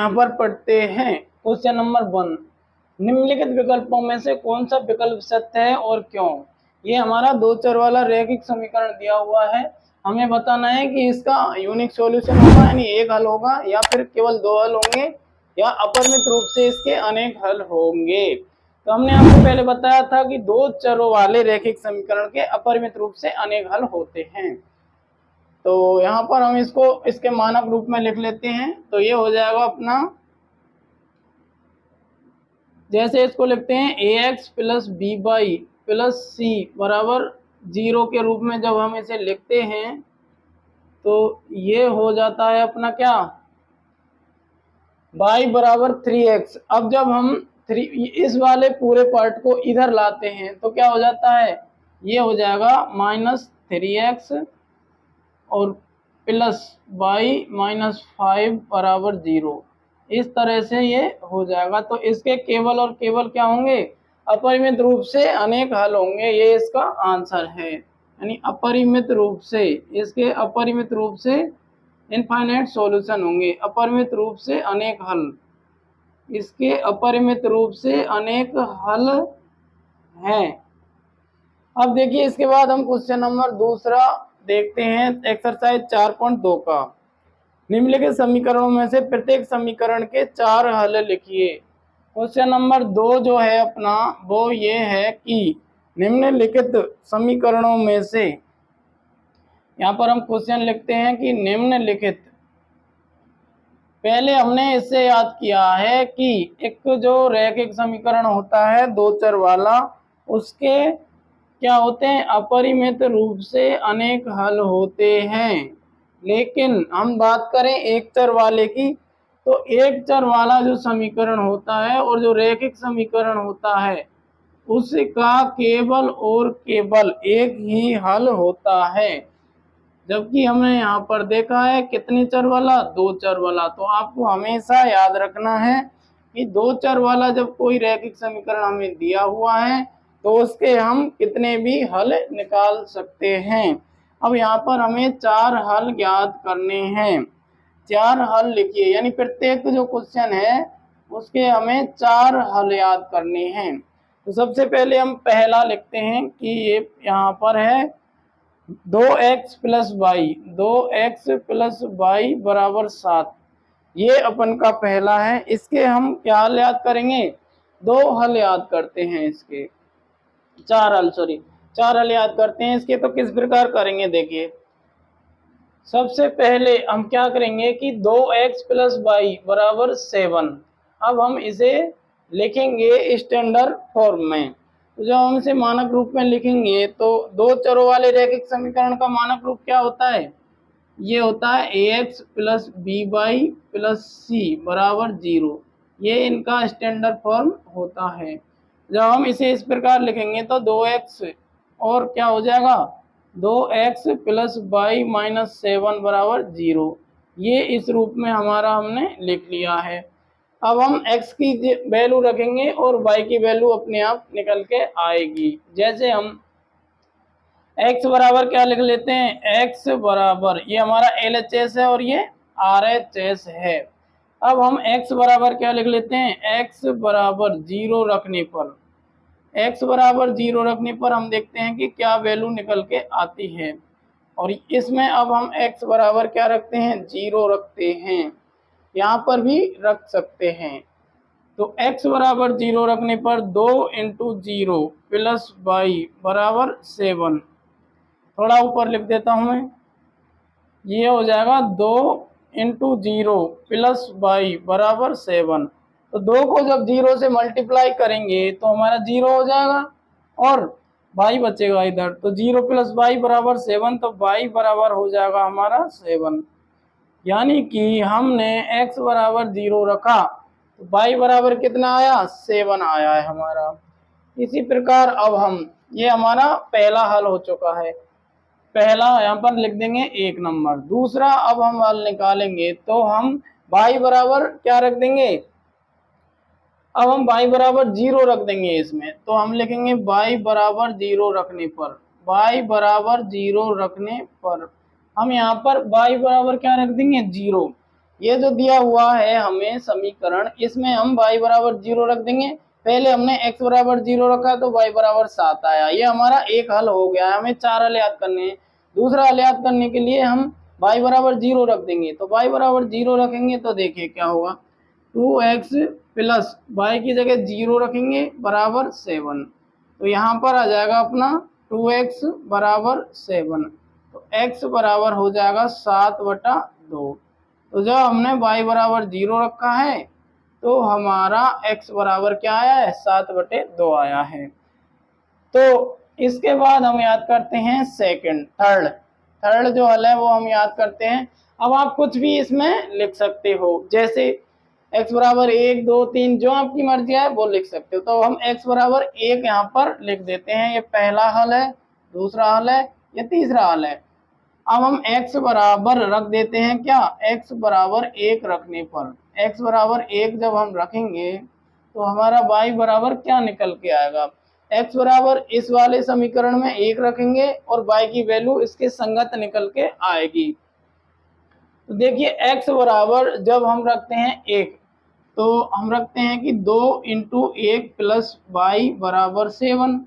यहाँ पर पढ़ते हैं क्वेश्चन नंबर 1। निम्नलिखित विकल्पों में से कौन सा विकल्प सत्य है और क्यों। ये हमारा दो चर वाला रैखिक समीकरण दिया हुआ है, हमें बताना है कि इसका यूनिक सॉल्यूशन होगा यानी एक हल होगा, या फिर केवल दो हल होंगे, या अपरिमित रूप से इसके अनेक हल होंगे। तो हमने आपको पहले बताया था कि दो चरों वाले रैखिक समीकरण के अपरिमित रूप से अनेक हल होते हैं। तो यहाँ पर हम इसको इसके मानक रूप में लिख लेते हैं। तो ये हो जाएगा अपना, जैसे इसको लिखते हैं ax plus b y plus c बराबर 0 के रूप में जब हम इसे लिखते हैं तो ये हो जाता है अपना क्या, y बराबर 3x। अब जब हम इस वाले पूरे पार्ट को इधर लाते हैं तो क्या हो जाता है, ये हो जाएगा -3x और प्लस y-5 बराबर 0। इस तरह से ये हो जाएगा। तो इसके केवल और केवल क्या होंगे, अपरिमित रूप से अनेक हल होंगे। ये इसका आंसर है, यानी अपरिमित रूप से, इसके अपरिमित रूप से इनफाइनाइट सॉल्यूशन होंगे, अपरिमित रूप से अनेक हल, इसके अपरिमित रूप से अनेक हल हैं। अब देखिए इसके बाद हम क्वेश्चन नंबर दूसरा देखते हैं, एक्सरसाइज 4.2 का। निम्नलिखित समीकरणों में से प्रत्येक समीकरण के 4 हल लिखिए। क्वेश्चन नंबर 2 जो है अपना वो ये है कि निम्नलिखित समीकरणों में से, यहाँ पर हम क्वेश्चन लिखते हैं कि निम्नलिखित, पहले हमने इससे याद किया है कि एक जो रैखिक समीकरण होता है दो चर वाला, उसके क्या होते हैं, अपरिमित रूप से अनेक हल होते हैं। लेकिन हम बात करें एक चर वाले की, तो एक चर वाला जो समीकरण होता है और जो रैखिक समीकरण होता है उसका केवल और केवल एक ही हल होता है। जबकि हमने यहाँ पर देखा है कितने चर वाला, दो चर वाला। तो आपको हमेशा याद रखना है कि दो चर वाला जब कोई रैखिक समीकरण हमें दिया हुआ है तो उसके हम कितने भी हल निकाल सकते हैं। अब यहाँ पर हमें 4 हल ज्ञात करने हैं। 4 हल लिखिए, यानी प्रत्येक जो क्वेश्चन है उसके हमें 4 हल याद करने हैं। तो सबसे पहले हम पहला लिखते हैं कि ये यहाँ पर है 2x plus Y, 2x plus Y बराबर 7। ये अपन का पहला है। इसके हम क्या हल याद करेंगे, 2 हल याद करते हैं। इसके 4 हल याद करते हैं इसके। तो किस प्रकार करेंगे, देखिए सबसे पहले हम क्या करेंगे कि 2x प्लस वाई बराबर 7। अब हम इसे लिखेंगे स्टैंडर्ड फॉर्म में। तो जब हम इसे मानक रूप में लिखेंगे तो दो चरों वाले रैखिक समीकरण का मानक रूप क्या होता है, ये होता है ax plus b y plus c बराबर 0। ये इनका स्टैंडर्ड फॉर्म होता है। जब हम इसे इस प्रकार लिखेंगे तो 2x और क्या हो जाएगा, 2x प्लस वाई माइनस 7 बराबर 0। ये इस रूप में हमारा हमने लिख लिया है। अब हम x की वैल्यू रखेंगे और y की वैल्यू अपने आप निकल के आएगी। जैसे हम x बराबर क्या लिख लेते हैं, x बराबर, ये हमारा LHS है और ये RHS है। अब हम x बराबर क्या लिख लेते हैं, x बराबर 0 रखने पर, x बराबर 0 रखने पर हम देखते हैं कि क्या वैल्यू निकल के आती है। और इसमें अब हम x बराबर क्या रखते हैं, 0 रखते हैं। यहाँ पर भी रख सकते हैं। तो x बराबर 0 रखने पर 2 इंटू 0 प्लस वाई बराबर 7। थोड़ा ऊपर लिख देता हूँ मैं, ये हो जाएगा 2 इंटू 0 प्लस वाई बराबर 7। तो 2 को जब 0 से मल्टीप्लाई करेंगे तो हमारा 0 हो जाएगा और y बचेगा इधर। तो 0 प्लस वाई बराबर 7, तो y बराबर हो जाएगा हमारा 7। यानी कि हमने x बराबर 0 रखा तो y बराबर कितना आया, 7 आया है हमारा। इसी प्रकार अब हम, ये हमारा पहला हल हो चुका है, पहला यहाँ पर लिख देंगे 1 नंबर। दूसरा अब हम हल निकालेंगे तो हम y बराबर क्या रख देंगे, अब हम y बराबर 0 रख देंगे इसमें। तो हम लिखेंगे y बराबर 0 रखने पर, y बराबर 0 रखने पर हम यहाँ पर y बराबर क्या रख देंगे, 0। ये जो दिया हुआ है हमें समीकरण, इसमें हम y बराबर 0 रख देंगे। पहले हमने x बराबर 0 रखा तो y बराबर 7 आया। ये हमारा एक हल हो गया है। हमें 4 हल याद करने हैं। दूसरा हल याद करने के लिए हम y बराबर 0 रख देंगे। तो y बराबर 0 रखेंगे तो देखिए क्या होगा, 2x प्लस y की जगह 0 रखेंगे बराबर 7। तो यहाँ पर आ जाएगा अपना 2x बराबर 7। तो x बराबर हो जाएगा 7/2। तो जब हमने y बराबर 0 रखा है तो हमारा x बराबर क्या आया है, 7/2 आया है। तो इसके बाद हम याद करते हैं थर्ड जो हल है वो हम याद करते हैं। अब आप कुछ भी इसमें लिख सकते हो, जैसे x बराबर 1, 2, 3 जो आपकी मर्जी है वो लिख सकते हो। तो हम x बराबर 1 यहाँ पर लिख देते हैं। ये पहला हल है, दूसरा हल है, ये तीसरा हल है। अब हम x बराबर रख देते हैं क्या, x बराबर 1 रखने पर, x बराबर 1 जब हम रखेंगे तो हमारा y बराबर क्या निकल के आएगा, x बराबर इस वाले समीकरण में 1 रखेंगे और y की वैल्यू इसके संगत निकल के आएगी। तो देखिए x बराबर जब हम रखते हैं 1 तो हम रखते हैं कि 2 × 1 प्लस y बराबर 7।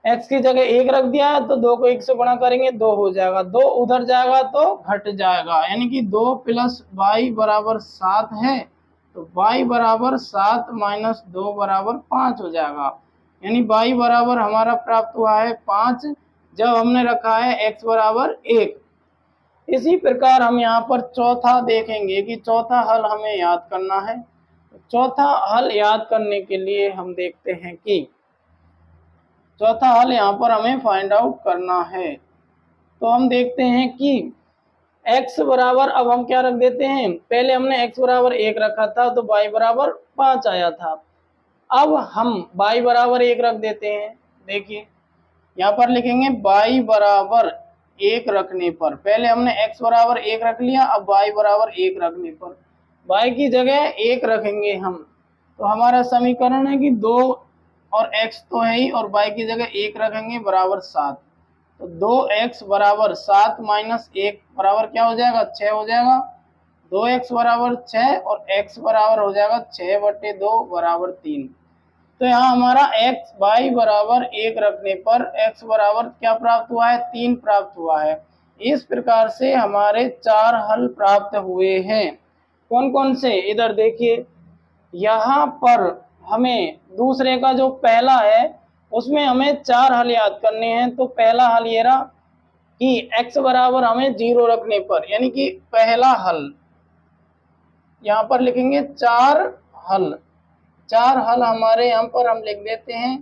x की जगह 1 रख दिया है तो 2 को 1 से गुणा करेंगे 2 हो जाएगा, 2 उधर जाएगा तो घट जाएगा, यानी कि 2 प्लस y बराबर 7 है। तो y बराबर 7 माइनस 2 बराबर 5 हो जाएगा, यानी y बराबर हमारा प्राप्त हुआ है 5 जब हमने रखा है x बराबर 1। इसी प्रकार हम यहाँ पर चौथा देखेंगे कि चौथा हल हमें याद करना है। चौथा हल याद करने के लिए हम देखते हैं कि चौथा हल यहाँ पर हमें फाइंड आउट करना है। तो हम देखते हैं कि x बराबर, अब हम क्या रख देते हैं, पहले हमने x बराबर 1 रखा था तो y बराबर 5 आया था। अब हम y बराबर 1 रख देते हैं। देखिए यहाँ पर लिखेंगे y बराबर 1 रखने पर, पहले हमने x बराबर 1 रख लिया, अब y बराबर 1 रखने पर y की जगह 1 रखेंगे हम। तो हमारा समीकरण है कि 2 और x तो है ही और y की जगह 1 रखेंगे बराबर 7। तो 2x बराबर 7 माइनस 1 बराबर क्या हो जाएगा, 6 हो जाएगा। 2x बराबर 6 और x बराबर हो जाएगा 6/2 बराबर 3। तो यहाँ हमारा x y बराबर 1 रखने पर x बराबर क्या प्राप्त हुआ है, 3 प्राप्त हुआ है। इस प्रकार से हमारे 4 हल प्राप्त हुए हैं। कौन कौन से, इधर देखिए, यहाँ पर हमें दूसरे का जो पहला है उसमें हमें 4 हल याद करने हैं। तो पहला हल ये रहा कि x बराबर हमें 0 रखने पर, यानी कि पहला हल यहाँ पर लिखेंगे 4 हल। 4 हल हमारे यहाँ पर हम लिख देते हैं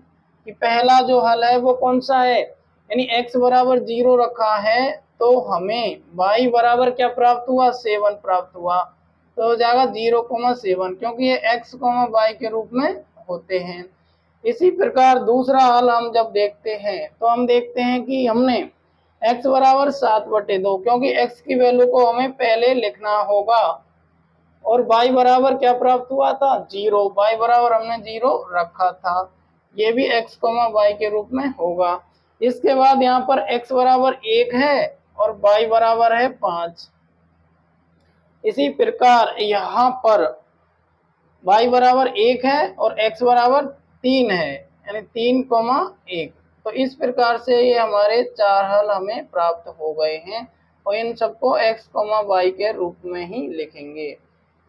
कि पहला जो हल है वो कौन सा है, यानी x बराबर 0 रखा है तो हमें y बराबर क्या प्राप्त हुआ, 7 प्राप्त हुआ। तो हो जाएगा 0,7, क्योंकि ये x, y के रूप में होते हैं। इसी प्रकार दूसरा हल हम जब देखते हैं तो हम देखते हैं कि हमने x बराबर 7/2, क्योंकि x की वैल्यू को हमें पहले लिखना होगा, और y बराबर क्या प्राप्त हुआ था, 0। y बराबर हमने 0 रखा था, ये भी x, y के रूप में होगा। इसके बाद यहाँ पर x बराबर 1 है और y बराबर है 5। इसी प्रकार यहाँ पर y बराबर 1 है और x बराबर 3 है, यानी 3,1। तो इस प्रकार से ये हमारे 4 हल हमें प्राप्त हो गए हैं और इन सबको x, y के रूप में ही लिखेंगे।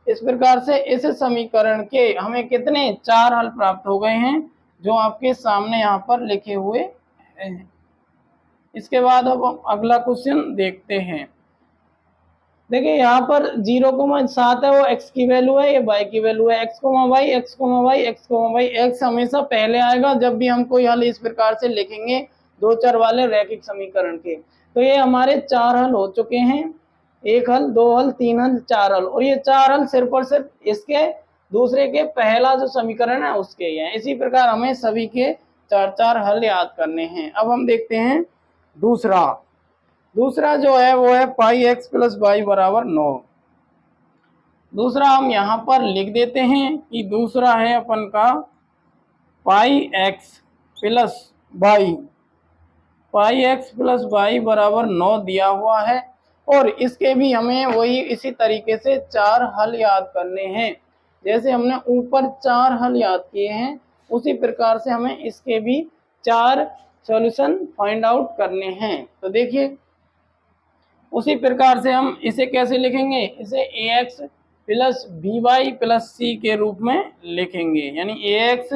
इस प्रकार से इस समीकरण के हमें कितने 4 हल प्राप्त हो गए हैं जो आपके सामने यहाँ पर लिखे हुए हैं। इसके बाद अब हम अगला क्वेश्चन देखते हैं। देखिए यहाँ पर 0,7 है, वो x की वैल्यू है, ये y की वैल्यू है। x, y, x, y, x, y, x हमेशा पहले आएगा जब भी हम कोई हल इस प्रकार से लिखेंगे दो चर वाले रैखिक समीकरण के। तो ये हमारे 4 हल हो चुके हैं, 1 हल, 2 हल, 3 हल, 4 हल, और ये 4 हल सिर्फ और सिर्फ इसके दूसरे के पहला जो समीकरण है उसके ही है। इसी प्रकार हमें सभी के 4 हल याद करने हैं। अब हम देखते हैं दूसरा जो है वो है पाई x प्लस वाई बराबर 9। दूसरा हम यहाँ पर लिख देते हैं कि दूसरा है अपन का पाई x प्लस वाई बराबर 9 दिया हुआ है। और इसके भी हमें वही इसी तरीके से 4 हल याद करने हैं। जैसे हमने ऊपर 4 हल याद किए हैं, उसी प्रकार से हमें इसके भी 4 सॉल्यूशन फाइंड आउट करने हैं। तो देखिए, उसी प्रकार से हम इसे कैसे लिखेंगे, इसे ax plus b y plus c के रूप में लिखेंगे, यानी ax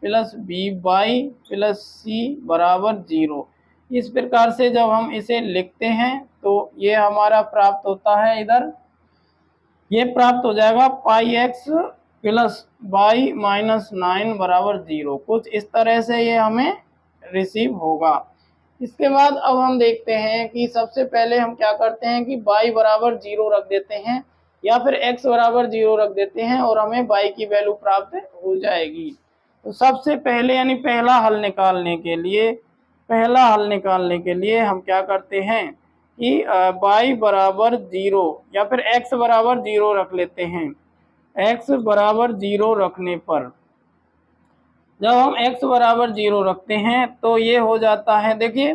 plus b y plus c बराबर 0। इस प्रकार से जब हम इसे लिखते हैं तो ये हमारा प्राप्त होता है, इधर ये प्राप्त हो जाएगा पाई एक्स प्लस वाई माइनस 9 बराबर 0। कुछ इस तरह से ये हमें रिसीव होगा। इसके बाद अब हम देखते हैं कि सबसे पहले हम क्या करते हैं कि y बराबर 0 रख देते हैं या फिर x बराबर 0 रख देते हैं और हमें y की वैल्यू प्राप्त हो जाएगी। तो सबसे पहले यानी पहला हल निकालने के लिए हम क्या करते हैं कि y बराबर 0 या फिर x बराबर 0 रख लेते हैं। x बराबर 0 रखने पर जब हम x बराबर 0 रखते हैं तो ये हो जाता है, देखिए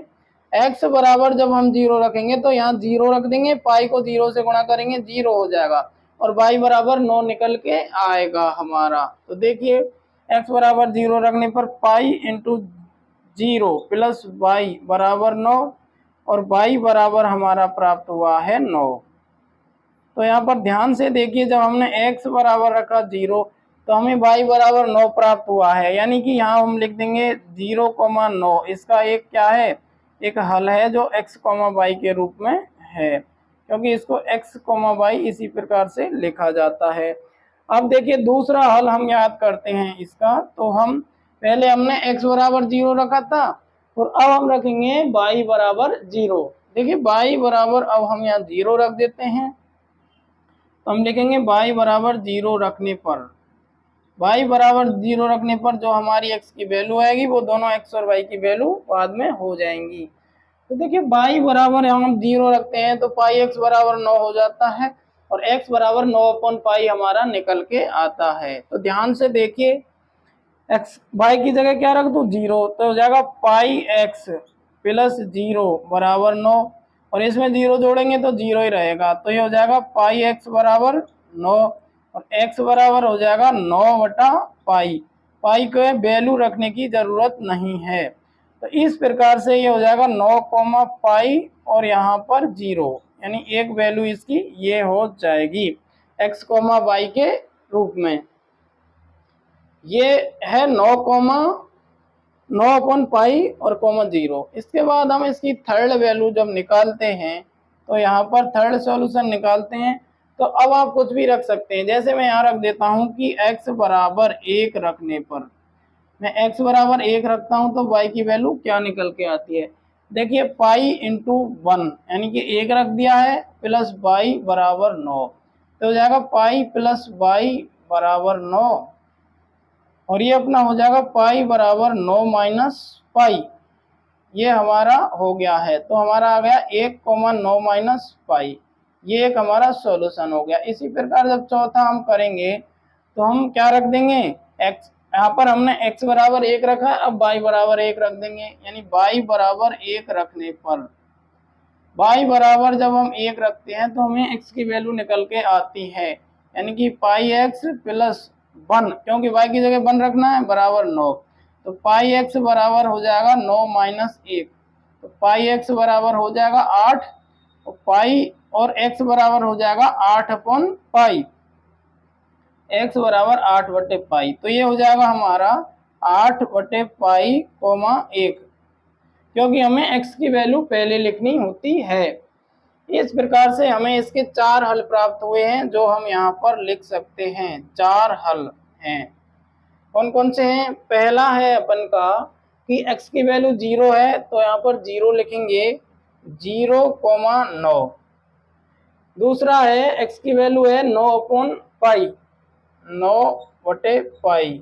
x बराबर जब हम 0 रखेंगे तो यहाँ 0 रख देंगे, पाई को 0 से गुणा करेंगे 0 हो जाएगा और y बराबर 9 निकल के आएगा हमारा। तो देखिए x बराबर 0 रखने पर पाई इंटू 0 प्लस y बराबर 9 और y बराबर हमारा प्राप्त हुआ है 9। तो यहाँ पर ध्यान से देखिए, जब हमने x बराबर रखा 0 तो हमें y बराबर 9 प्राप्त हुआ है, यानी कि यहाँ हम लिख देंगे 0,9। इसका एक क्या है, एक हल है जो x, y के रूप में है, क्योंकि इसको x, y इसी प्रकार से लिखा जाता है। अब देखिए दूसरा हल हम याद करते हैं इसका। तो हम पहले हमने x बराबर 0 रखा था और अब हम रखेंगे y बराबर 0। देखिए y बराबर अब हम यहाँ 0 रख देते हैं, तो हम लिखेंगे y बराबर 0 रखने पर, y बराबर 0 रखने पर जो हमारी x की वैल्यू आएगी वो दोनों x और y की वैल्यू बाद में हो जाएंगी। तो देखिए y बराबर हम 0 रखते हैं तो पाई x बराबर 9 हो जाता है और x बराबर 9/पाई हमारा निकल के आता है। तो ध्यान से देखिए, x y की जगह क्या रख दूं 0, तो हो जाएगा पाई x प्लस 0 बराबर 9 और इसमें 0 जोड़ेंगे तो 0 ही रहेगा। तो ये हो जाएगा पाई x बराबर 9 और x बराबर हो जाएगा 9/पाई। पाई को वैल्यू रखने की जरूरत नहीं है। तो इस प्रकार से ये हो जाएगा 9, पाई और यहाँ पर 0, यानी एक वैल्यू इसकी ये हो जाएगी x, y के रूप में। ये है 9/पाई और 0। इसके बाद हम इसकी थर्ड वैल्यू जब निकालते हैं तो यहाँ पर थर्ड सॉल्यूशन निकालते हैं। तो अब आप कुछ भी रख सकते हैं, जैसे मैं यहाँ रख देता हूँ कि x बराबर 1 रखने पर, मैं x बराबर 1 रखता हूँ तो y की वैल्यू क्या निकल के आती है, देखिए पाई इंटू 1 यानी कि 1 रख दिया है प्लस y बराबर 9, तो हो जाएगा पाई प्लस y बराबर 9 और ये अपना हो जाएगा पाई बराबर 9 माइनस पाई, ये हमारा हो गया है। तो हमारा आ गया 1,9 माइनस पाई, ये एक हमारा सॉल्यूशन हो गया। इसी प्रकार जब चौथा हम करेंगे तो हम क्या रख देंगे, x, यहाँ पर हमने x बराबर 1 रखा है, अब y बराबर 1 रख देंगे, यानी y बराबर 1 रखने पर, y बराबर जब हम 1 रखते हैं तो हमें x की वैल्यू निकल के आती है, यानी कि पाई x प्लस 1, क्योंकि y की जगह 1 रखना है, बराबर 9। तो पाई x बराबर हो जाएगा 9 माइनस 1, तो पाई x बराबर हो जाएगा 8 और पाई और x बराबर हो जाएगा 8/पाई, x बराबर 8/पाई। तो ये हो जाएगा हमारा 8/पाई, 1, क्योंकि हमें x की वैल्यू पहले लिखनी होती है। इस प्रकार से हमें इसके 4 हल प्राप्त हुए हैं जो हम यहाँ पर लिख सकते हैं। 4 हल हैं, कौन कौन से हैं। पहला है अपन का कि x की वैल्यू 0 है तो यहाँ पर 0 लिखेंगे 0,9। दूसरा है x की वैल्यू है 9/पाई, 9/पाई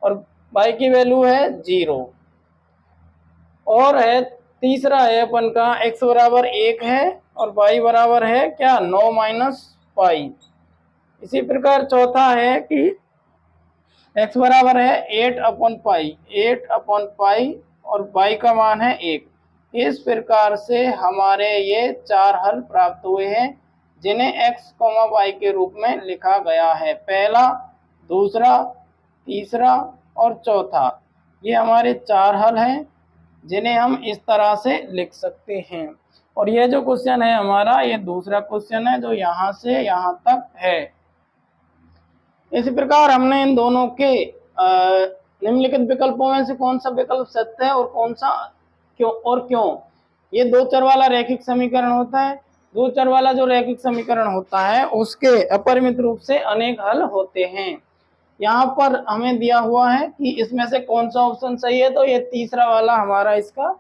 और y की वैल्यू है 0। और है तीसरा है अपन का x बराबर 1 है और y बराबर है क्या 9 माइनस पाई। इसी प्रकार चौथा है कि x बराबर है 8/पाई, 8/पाई और y का मान है 1। इस प्रकार से हमारे ये 4 हल प्राप्त हुए हैं जिन्हें x, y के रूप में लिखा गया है। पहला, दूसरा, तीसरा और चौथा, ये हमारे 4 हल हैं जिन्हें हम इस तरह से लिख सकते हैं। और ये जो क्वेश्चन है हमारा, ये दूसरा क्वेश्चन है जो यहाँ से यहाँ तक है। इसी प्रकार हमने इन दोनों के निम्नलिखित विकल्पों में से कौन सा विकल्प सत्य है और कौन सा क्यों। ये दो चर वाला रैखिक समीकरण होता है। दो चर वाला जो रैखिक समीकरण होता है उसके अपरिमित रूप से अनेक हल होते हैं। यहाँ पर हमें दिया हुआ है कि इसमें से कौन सा ऑप्शन सही है, तो ये तीसरा वाला हमारा इसका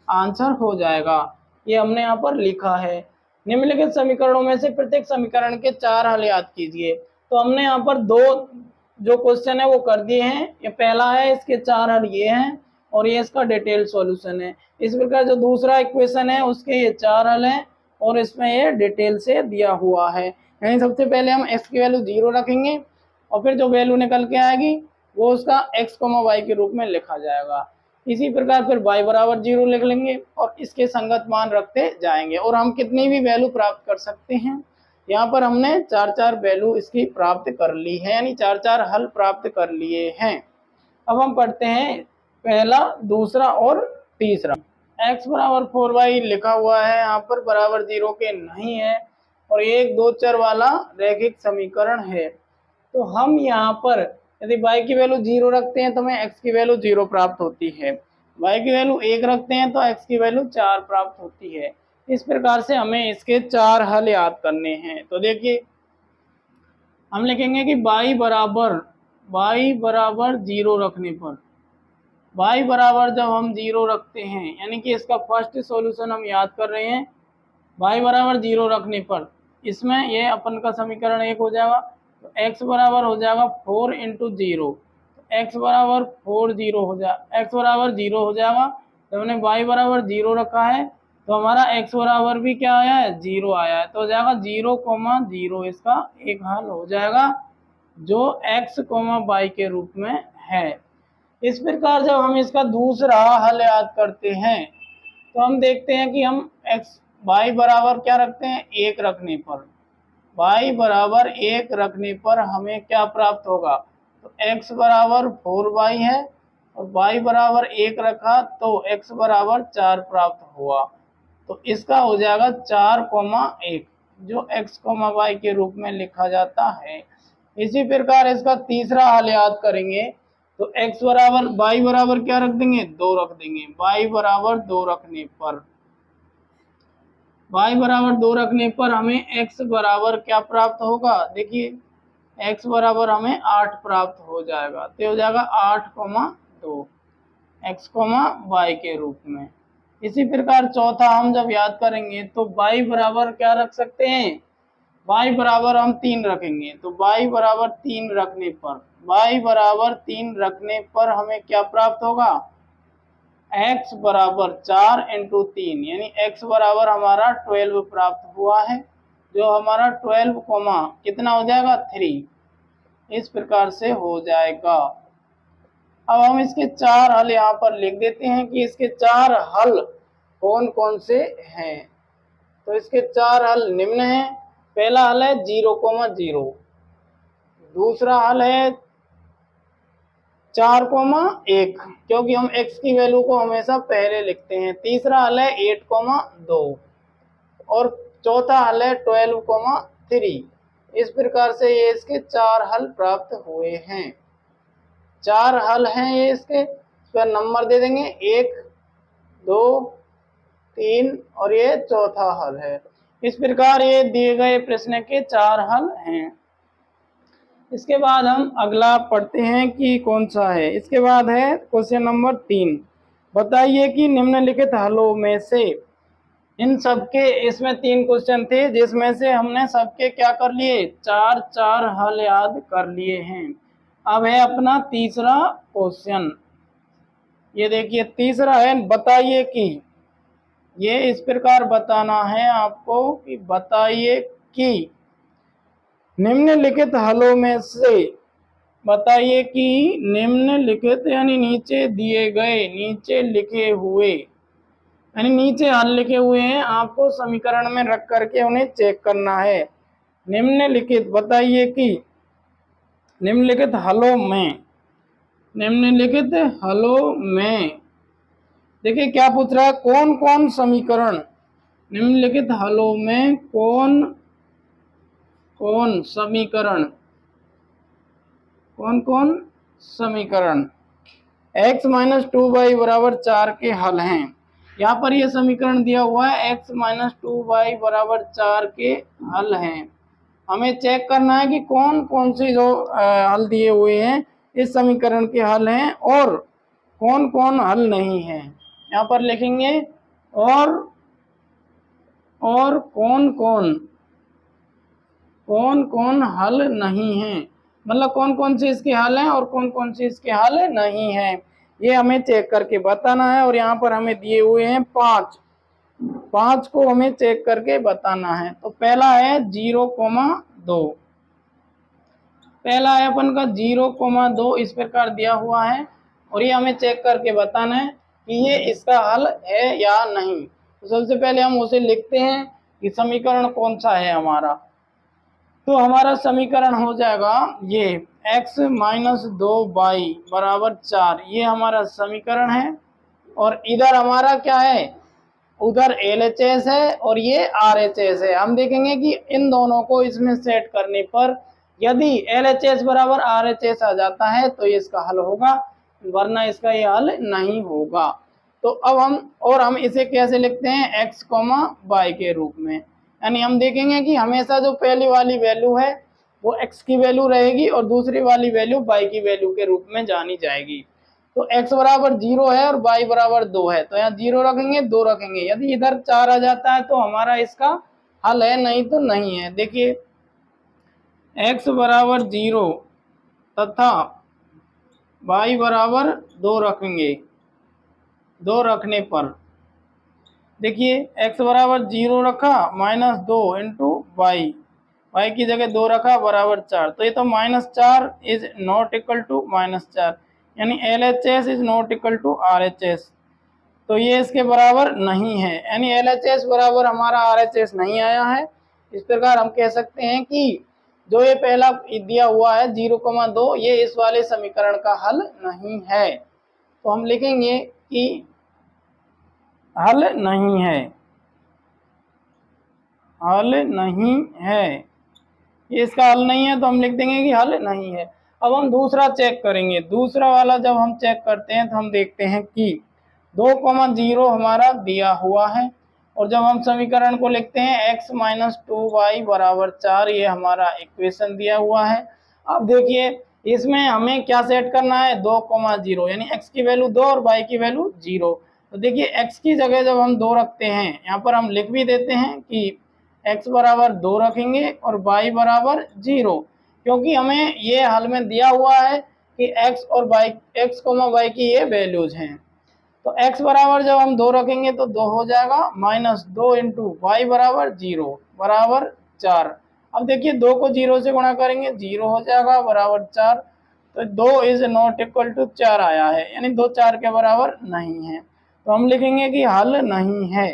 आंसर हो जाएगा। ये हमने यहाँ पर लिखा है। निम्नलिखित समीकरणों में से प्रत्येक समीकरण के 4 हल याद कीजिए। तो हमने यहाँ पर दो जो क्वेश्चन है वो कर दिए हैं। ये पहला है, इसके 4 हल ये हैं और ये इसका डिटेल सॉल्यूशन है। इस प्रकार जो दूसरा इक्वेशन है उसके ये 4 हल हैं और इसमें ये डिटेल से दिया हुआ है। यानी सबसे पहले हम x की वैल्यू 0 रखेंगे और फिर जो वैल्यू निकल के आएगी वो उसका x, y के रूप में लिखा जाएगा। इसी प्रकार फिर y बराबर 0 लिख लेंगे और इसके संगत मान रखते जाएंगे और हम कितनी भी वैल्यू प्राप्त कर सकते हैं। यहाँ पर हमने 4 वैल्यू इसकी प्राप्त कर ली है, यानी 4 हल प्राप्त कर लिए हैं। अब हम पढ़ते हैं पहला, दूसरा और तीसरा। x बराबर 4y लिखा हुआ है, यहाँ पर बराबर 0 के नहीं है और ये एक दो चर वाला रैखिक समीकरण है। तो हम यहाँ पर यदि y की वैल्यू 0 रखते हैं तो हमें x की वैल्यू 0 प्राप्त होती है। y की वैल्यू 1 रखते हैं तो x की वैल्यू 4 प्राप्त होती है। इस प्रकार से हमें इसके 4 हल याद करने हैं। तो देखिए हम लिखेंगे कि y बराबर 0 रखने पर, y बराबर जब हम 0 रखते हैं यानी कि इसका फर्स्ट सॉल्यूशन हम याद कर रहे हैं। y बराबर 0 रखने पर इसमें ये अपन का समीकरण 1 हो जाएगा। तो x बराबर हो जाएगा 4 इंटू 0, x बराबर 0 हो जाएगा। तो हमने y बराबर 0 रखा है तो हमारा x बराबर भी क्या आया है, 0 आया है। तो हो जाएगा 0,0, इसका एक हल हो जाएगा जो x, y के रूप में है। इस प्रकार जब हम इसका दूसरा हल याद करते हैं तो हम देखते हैं कि हम y बराबर क्या रखते हैं, 1 रखने पर। y बराबर 1 रखने पर हमें क्या प्राप्त होगा, तो x बराबर 4y है और y बराबर 1 रखा तो x बराबर 4 प्राप्त हुआ। तो इसका हो जाएगा 4,1 जो x, y के रूप में लिखा जाता है। इसी प्रकार इसका तीसरा हल याद करेंगे तो x बराबर, y बराबर क्या रख देंगे, 2 रख देंगे। y बराबर 2 रखने पर हमें x बराबर क्या प्राप्त होगा, देखिए x बराबर हमें 8 प्राप्त हो जाएगा। तो हो जाएगा 8,2 x, y के रूप में। इसी प्रकार चौथा हम जब याद करेंगे तो y बराबर क्या रख सकते हैं, y बराबर हम 3 रखेंगे। तो y बराबर 3 रखने पर हमें क्या प्राप्त होगा, x बराबर 4 इंटू 3 यानी x बराबर हमारा 12 प्राप्त हुआ है, जो हमारा 12, कितना हो जाएगा, 3। इस प्रकार से हो जाएगा। अब हम इसके 4 हल यहाँ पर लिख देते हैं कि इसके 4 हल कौन कौन से हैं। तो इसके 4 हल निम्न हैं। पहला हल है 0,0, दूसरा हल है 4,1 क्योंकि हम x की वैल्यू को हमेशा पहले लिखते हैं। तीसरा हल है 8,2 और चौथा हल है 12,3। इस प्रकार से ये इसके 4 हल प्राप्त हुए हैं। 4 हल हैं ये इसके, इस पर नंबर दे देंगे 1, 2, 3 और ये चौथा हल है। इस प्रकार ये दिए गए प्रश्न के 4 हल हैं। इसके बाद हम अगला पढ़ते हैं कि कौन सा है। इसके बाद है क्वेश्चन नंबर 3। बताइए कि निम्नलिखित हलों में से इन सबके, इसमें 3 क्वेश्चन थे जिसमें से हमने सबके क्या कर लिए, 4 हल याद कर लिए हैं। अब है अपना तीसरा क्वेश्चन। ये देखिए तीसरा है, बताइए कि, ये इस प्रकार बताना है आपको कि बताइए कि निम्नलिखित हलों में से, बताइए कि निम्नलिखित यानी नीचे दिए गए, नीचे लिखे हुए यानी नीचे हल लिखे हुए हैं, आपको समीकरण में रख करके उन्हें चेक करना है। निम्नलिखित बताइए कि निम्नलिखित हलों में देखिए क्या पूछ रहा है, कौन कौन समीकरण, निम्नलिखित हलों में कौन कौन समीकरण x माइनस 2y बराबर 4 के हल हैं। यहाँ पर यह समीकरण दिया हुआ है x माइनस 2y बराबर 4 के हल हैं। हमें चेक करना है कि कौन कौन से जो हल दिए हुए हैं इस समीकरण के हल हैं और कौन कौन हल नहीं है। यहाँ पर लिखेंगे और कौन कौन हल नहीं है, मतलब कौन कौन से इसके हल हैं और कौन कौन से इसके हल नहीं है, ये हमें चेक करके बताना है। और यहाँ पर हमें दिए हुए हैं 5 को हमें चेक करके बताना है। तो पहला है 0,2, पहला है अपन का 0,2 इस प्रकार दिया हुआ है और ये हमें चेक करके बताना है कि ये इसका हल है या नहीं। तो सबसे पहले हम उसे लिखते हैं कि समीकरण कौन सा है हमारा। तो हमारा समीकरण हो जाएगा ये x माइनस 2y बराबर 4, ये हमारा समीकरण है। और इधर हमारा क्या है, उधर LHS है और ये RHS है। हम देखेंगे कि इन दोनों को इसमें सेट करने पर यदि LHS बराबर RHS आ जाता है तो ये इसका हल होगा, वरना इसका ये हल नहीं होगा। तो अब हम इसे कैसे लिखते हैं, x, y के रूप में। यानी हम देखेंगे कि हमेशा जो पहली वाली वैल्यू है वो x की वैल्यू रहेगी और दूसरी वाली वैल्यू y की वैल्यू के रूप में जानी जाएगी। तो x बराबर 0 है और y बराबर 2 है, तो यहाँ 0 रखेंगे, 2 रखेंगे। यदि इधर 4 आ जाता है तो हमारा इसका हल है, नहीं तो नहीं है। देखिए x बराबर 0 तथा y बराबर 2 रखेंगे, 2 रखने पर देखिए x बराबर 0 रखा माइनस 2 इंटू y की जगह 2 रखा बराबर 4, तो ये तो -4 इज नॉट इक्वल टू -4, यानी LHS is not equal to RHS। तो ये इसके बराबर नहीं है, यानी LHS बराबर हमारा RHS नहीं आया है। इस प्रकार हम कह सकते हैं कि जो ये पहला दिया हुआ है 0,2 ये इस वाले समीकरण का हल नहीं है। तो हम लिखेंगे कि हल नहीं है, हल नहीं है, ये इसका हल नहीं है, तो हम लिख देंगे कि हल नहीं है। अब हम दूसरा चेक करेंगे। दूसरा वाला जब हम चेक करते हैं तो हम देखते हैं कि 2,0 हमारा दिया हुआ है और जब हम समीकरण को लिखते हैं x माइनस 2y बराबर 4, ये हमारा इक्वेशन दिया हुआ है। अब देखिए इसमें हमें क्या सेट करना है, 2,0 यानी x की वैल्यू 2 और y की वैल्यू 0। तो देखिए x की जगह जब हम 2 रखते हैं, यहाँ पर हम लिख भी देते हैं कि x बराबर 2 रखेंगे और y बराबर 0, क्योंकि हमें ये हल में दिया हुआ है कि x और y, x, y की ये वैल्यूज हैं। तो x बराबर जब हम 2 रखेंगे तो 2 हो जाएगा, -2 इंटू वाई बराबर 0 बराबर 4। अब देखिए 2 को 0 से गुणा करेंगे, 0 हो जाएगा बराबर 4। तो 2 इज नॉट इक्वल टू 4 आया है, यानी 2 4 के बराबर नहीं है। तो हम लिखेंगे कि हल नहीं है।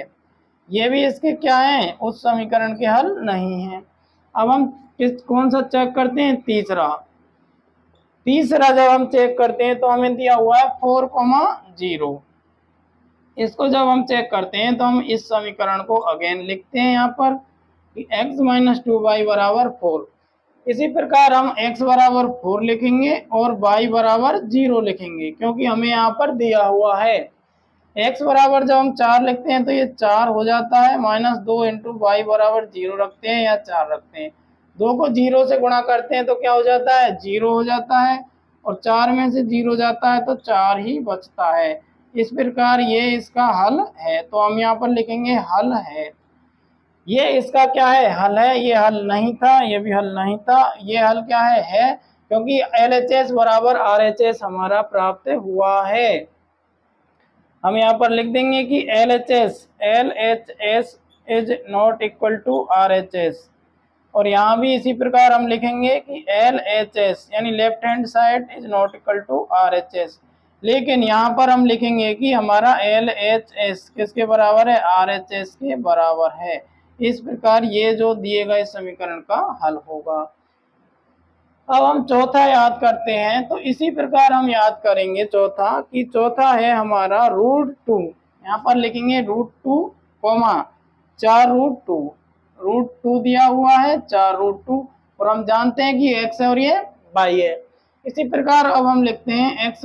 ये भी इसके क्या है, उस समीकरण के हल नहीं है। अब हम कौन सा चेक करते हैं, तीसरा जब हम चेक करते हैं तो हमें दिया हुआ है 4,0। इसको जब हम चेक करते हैं तो हम इस समीकरण को अगेन लिखते हैं यहाँ पर कि x माइनस 2y बराबर 4। इसी प्रकार हम x बराबर 4 लिखेंगे और y बराबर 0 लिखेंगे, क्योंकि हमें यहाँ पर दिया हुआ है। x बराबर जब हम 4 लिखते हैं तो ये 4 हो जाता है, -2 इंटू वाई बराबर 0 रखते हैं या 4 रखते हैं, 2 को 0 से गुणा करते हैं तो क्या हो जाता है, 0 हो जाता है, और 4 में से 0 जाता है तो 4 ही बचता है। इस प्रकार ये इसका हल है। तो हम यहाँ पर लिखेंगे हल है। ये इसका क्या है, हल है। ये हल नहीं था, ये भी हल नहीं था, ये हल क्या है, क्योंकि LHS बराबर RHS हमारा प्राप्त हुआ है। हम यहाँ पर लिख देंगे कि LHS is not equal to RHS, और यहाँ भी इसी प्रकार हम लिखेंगे कि LHS यानी left hand side is not equal to RHS, लेकिन यहाँ पर हम लिखेंगे कि हमारा LHS किसके बराबर है, RHS के बराबर है। इस प्रकार ये जो दिए गए समीकरण का हल होगा। अब हम चौथा याद करते हैं, तो इसी प्रकार हम याद करेंगे चौथा, कि चौथा है हमारा √2। यहाँ पर लिखेंगे √2 कोमा 4√2, √2 दिया हुआ है 4√2, और हम जानते हैं कि x है और ये y है। इसी प्रकार अब हम लिखते हैं x -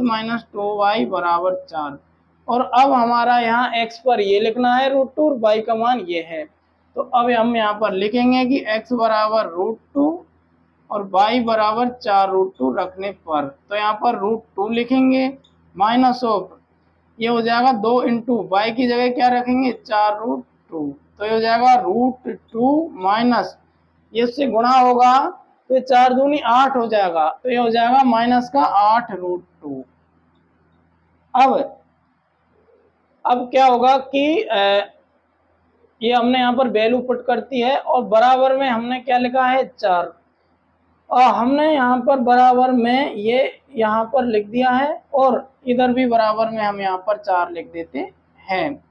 2y बराबर 4, और अब हमारा यहाँ x पर ये लिखना है √2 और y का मान ये है। तो अब हम यहाँ पर लिखेंगे कि x बराबर √2 और y बराबर 4√2 रखने पर, तो यहाँ पर √2 लिखेंगे माइनस ऑफ, ये हो जाएगा 2 इंटू वाई की जगह क्या रखेंगे 4√2, तो ये हो जाएगा √2 माइनस, ये उससे गुणा होगा तो 4 दूनी 8 हो जाएगा, तो ये हो जाएगा माइनस का 8√2। अब क्या होगा कि ये हमने यहाँ पर वैल्यू पुट करती है, और बराबर में हमने क्या लिखा है 4, और हमने यहाँ पर बराबर में ये यहाँ पर लिख दिया है, और इधर भी बराबर में हम यहाँ पर 4 लिख देते हैं।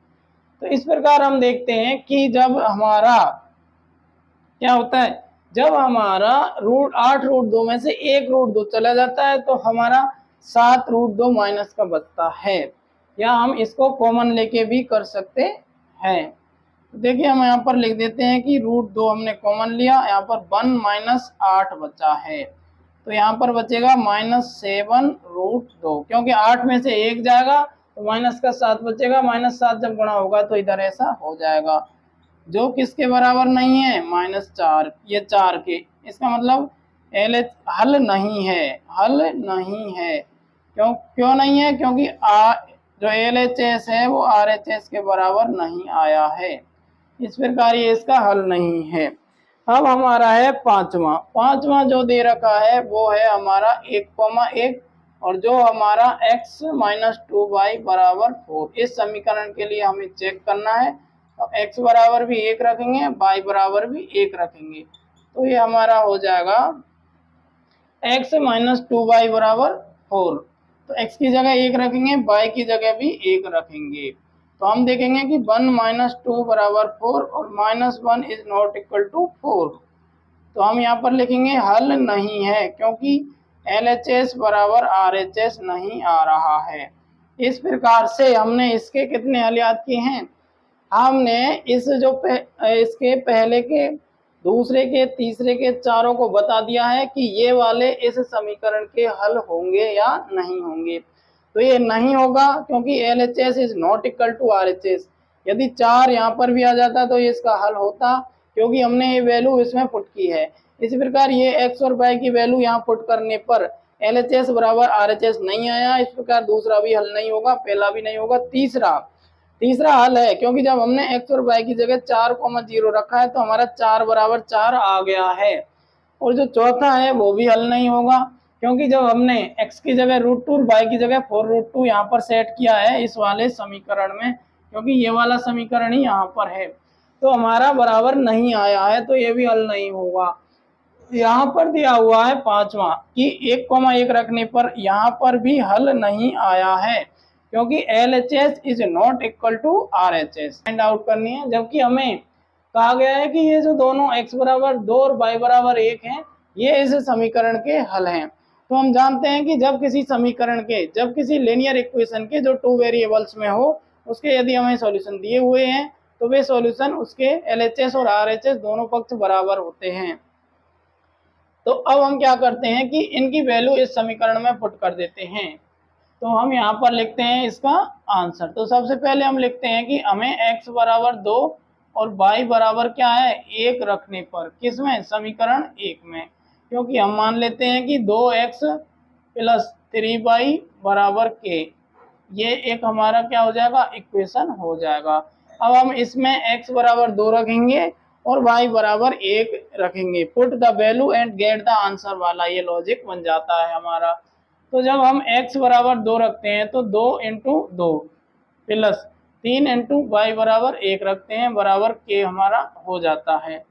तो इस प्रकार हम देखते हैं कि जब हमारा क्या होता है, जब हमारा √8√2 में से 1√2 चला जाता है तो हमारा 7√2 माइनस का बचता है, या हम इसको कॉमन लेके भी कर सकते हैं। तो देखिए हम यहाँ पर लिख देते हैं कि √2 हमने कॉमन लिया, यहाँ पर 1 - 8 बचा है, तो यहाँ पर बचेगा -7√2, क्योंकि 8 में से 1 जाएगा तो माइनस का 7 बचेगा, -7 जब गुणा होगा तो इधर ऐसा हो जाएगा, जो किसके बराबर नहीं है -4, ये 4 के, इसका मतलब LH हल नहीं है, हल नहीं है। क्यों नहीं है, क्योंकि जो LHS है वो RHS के बराबर नहीं आया है, इस प्रकार ये इसका हल नहीं है। अब हमारा है पांचवा जो दे रखा है वो है हमारा 1,1, और जो हमारा x - 2y बराबर 4, इस समीकरण के लिए हमें चेक करना है। तो x बराबर भी 1 रखेंगे, y बराबर भी 1 रखेंगे, तो ये हमारा हो जाएगा x - 2y बराबर 4, तो x की जगह 1 रखेंगे, y की जगह भी 1 रखेंगे, तो हम देखेंगे कि 1 - 2 बराबर 4 और -1 इज नॉट इक्वल टू 4, तो हम यहाँ पर लिखेंगे हल नहीं है, क्योंकि LHS बराबर RHS नहीं आ रहा है। इस प्रकार से हमने इसके कितने हल याद किए हैं, हमने इस जो इसके पहले के, दूसरे के, तीसरे के चारों को बता दिया है कि ये वाले इस समीकरण के हल होंगे या नहीं होंगे। तो ये नहीं होगा क्योंकि LHS is not equal to RHS। यदि 4 यहाँ पर भी आ जाता तो ये इसका हल होता, क्योंकि हमने ये वैल्यू इसमें पुट की है। इसी प्रकार ये x और y की वैल्यू यहाँ पुट करने पर LHS बराबर RHS नहीं आया, इस प्रकार दूसरा भी हल नहीं होगा, पहला भी नहीं होगा। तीसरा हल है, क्योंकि जब हमने x और y की जगह 4,0 रखा है तो हमारा 4 बराबर 4 आ गया है। और जो चौथा है वो भी हल नहीं होगा, क्योंकि जब हमने x की जगह √2 और y की जगह 4√2 यहाँ पर सेट किया है इस वाले समीकरण में, क्योंकि ये वाला समीकरण ही यहाँ पर है, तो हमारा बराबर नहीं आया है, तो ये भी हल नहीं होगा। यहाँ पर दिया हुआ है पांचवा कि 1,1 रखने पर यहाँ पर भी हल नहीं आया है, क्योंकि LHS is not equal to RHS find out करनी है, जबकि हमें कहा गया है कि ये जो दोनों x बराबर 2 और y बराबर 1 हैं ये इस समीकरण के हल हैं। तो हम जानते हैं कि जब किसी समीकरण के, जब किसी लीनियर इक्वेशन के जो 2 वेरिएबल्स में हो उसके यदि हमें सॉल्यूशन दिए हुए हैं तो वे सॉल्यूशन उसके LHS और RHS दोनों पक्ष बराबर होते हैं। तो अब हम क्या करते हैं कि इनकी वैल्यू इस समीकरण में पुट कर देते हैं। तो हम यहाँ पर लिखते हैं इसका आंसर। तो सबसे पहले हम लिखते हैं कि हमें x बराबर 2 और y बराबर क्या है 1 रखने पर, किसमें, समीकरण 1 में, क्योंकि हम मान लेते हैं कि 2x + 3y बराबर k, ये एक हमारा क्या हो जाएगा इक्वेशन हो जाएगा। अब हम इसमें x बराबर 2 रखेंगे और y बराबर 1 रखेंगे, put the value and get the answer वाला ये लॉजिक बन जाता है हमारा। तो जब हम x बराबर 2 रखते हैं तो 2 × 2 प्लस 3 × y बराबर 1 रखते हैं, बराबर k हमारा हो जाता है।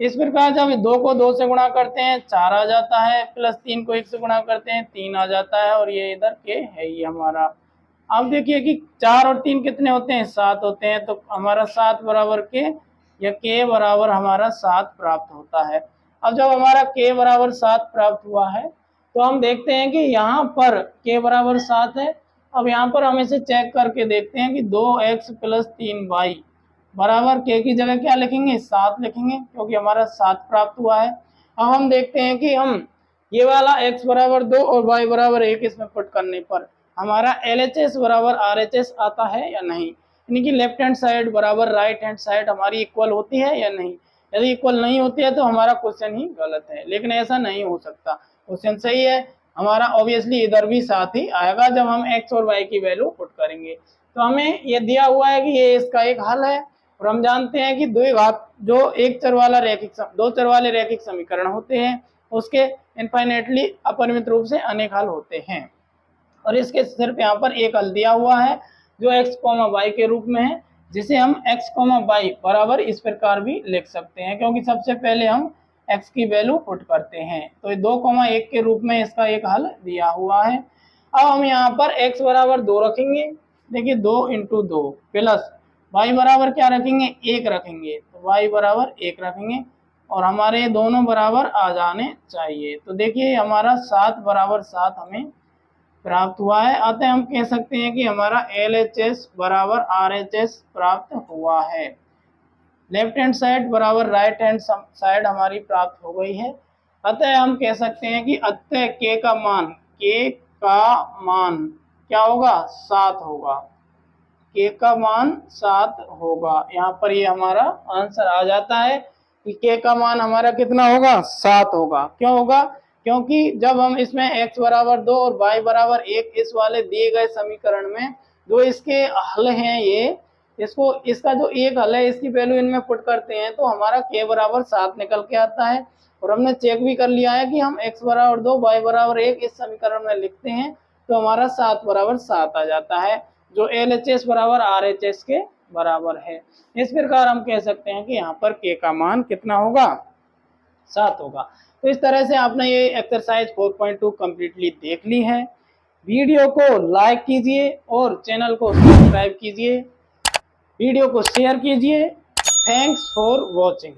इस प्रकार जब 2 को 2 से गुणा करते हैं 4 आ जाता है, प्लस 3 को 1 से गुणा करते हैं 3 आ जाता है, और ये इधर के है ये हमारा। अब देखिए कि 4 और 3 कितने होते हैं, 7 होते हैं, तो हमारा 7 बराबर के या के बराबर हमारा 7 प्राप्त होता है। अब जब हमारा के बराबर 7 प्राप्त हुआ है तो हम देखते हैं कि यहाँ पर के बराबर 7 है। अब यहाँ पर हम इसे चेक करके देखते हैं कि 2x प्लस 3y बराबर के की जगह क्या लिखेंगे, 7 लिखेंगे, क्योंकि हमारा 7 प्राप्त हुआ है। अब हम देखते हैं कि हम ये वाला x बराबर 2 और y बराबर 1 इसमें पुट करने पर हमारा LHS बराबर RHS आता है या नहीं, यानी कि लेफ्ट हैंड साइड बराबर राइट हैंड साइड हमारी इक्वल होती है या नहीं। यदि इक्वल नहीं होती है तो हमारा क्वेश्चन ही गलत है, लेकिन ऐसा नहीं हो सकता, क्वेश्चन सही है हमारा। ऑब्वियसली इधर भी साथ ही आएगा जब हम x और y की वैल्यू पुट करेंगे। तो हमें ये दिया हुआ है कि ये इसका एक हल है, और हम जानते हैं कि द्विघात जो एक चर वाला दो चर वाले रैखिक समीकरण होते हैं उसके इनफाइनेटली अपरिमित रूप से अनेक हल होते हैं, और इसके सिर्फ यहाँ पर एक हल दिया हुआ है जो x, y के रूप में है, जिसे हम x, y बराबर इस प्रकार भी लिख सकते हैं, क्योंकि सबसे पहले हम x की वैल्यू पुट करते हैं। तो 2, 1 के रूप में इसका एक हल दिया हुआ है। अब हम यहाँ पर x बराबर 2 रखेंगे, देखिए 2 × 2 प्लस y बराबर क्या रखेंगे, 1 रखेंगे, तो y बराबर 1 रखेंगे, और हमारे दोनों बराबर आ जाने चाहिए। तो देखिए हमारा 7 बराबर 7 हमें प्राप्त हुआ है। अतः हम कह सकते हैं कि हमारा LHS बराबर RHS प्राप्त हुआ है। लेफ्ट हैंड साइड बराबर राइट हैंड साइड हमारी प्राप्त हो गई है। अतः हम कह सकते हैं कि अतः के का मान क्या होगा, 7 होगा, के का मान 7 होगा। यहाँ पर ये हमारा आंसर आ जाता है कि के का मान हमारा कितना होगा, 7 होगा। क्यों होगा, क्योंकि जब हम इसमें x बराबर 2 और y बराबर 1 इस वाले दिए गए समीकरण में जो इसके हल हैं, ये इसका जो एक हल है इसकी वैल्यू इनमें पुट करते हैं तो हमारा k बराबर 7 निकल के आता है। और हमने चेक भी कर लिया है कि हम x बराबर 2 y बराबर 1 इस समीकरण में लिखते हैं तो हमारा 7 बराबर 7 आ जाता है, जो LHS बराबर RHS के बराबर है। इस प्रकार हम कह सकते हैं कि यहाँ पर k का मान कितना होगा, 7 होगा। तो इस तरह से आपने ये एक्सरसाइज 4.2 कंप्लीटली देख ली है। वीडियो को लाइक कीजिए और चैनल को सब्सक्राइब कीजिए, वीडियो को शेयर कीजिए। Thanks for watching.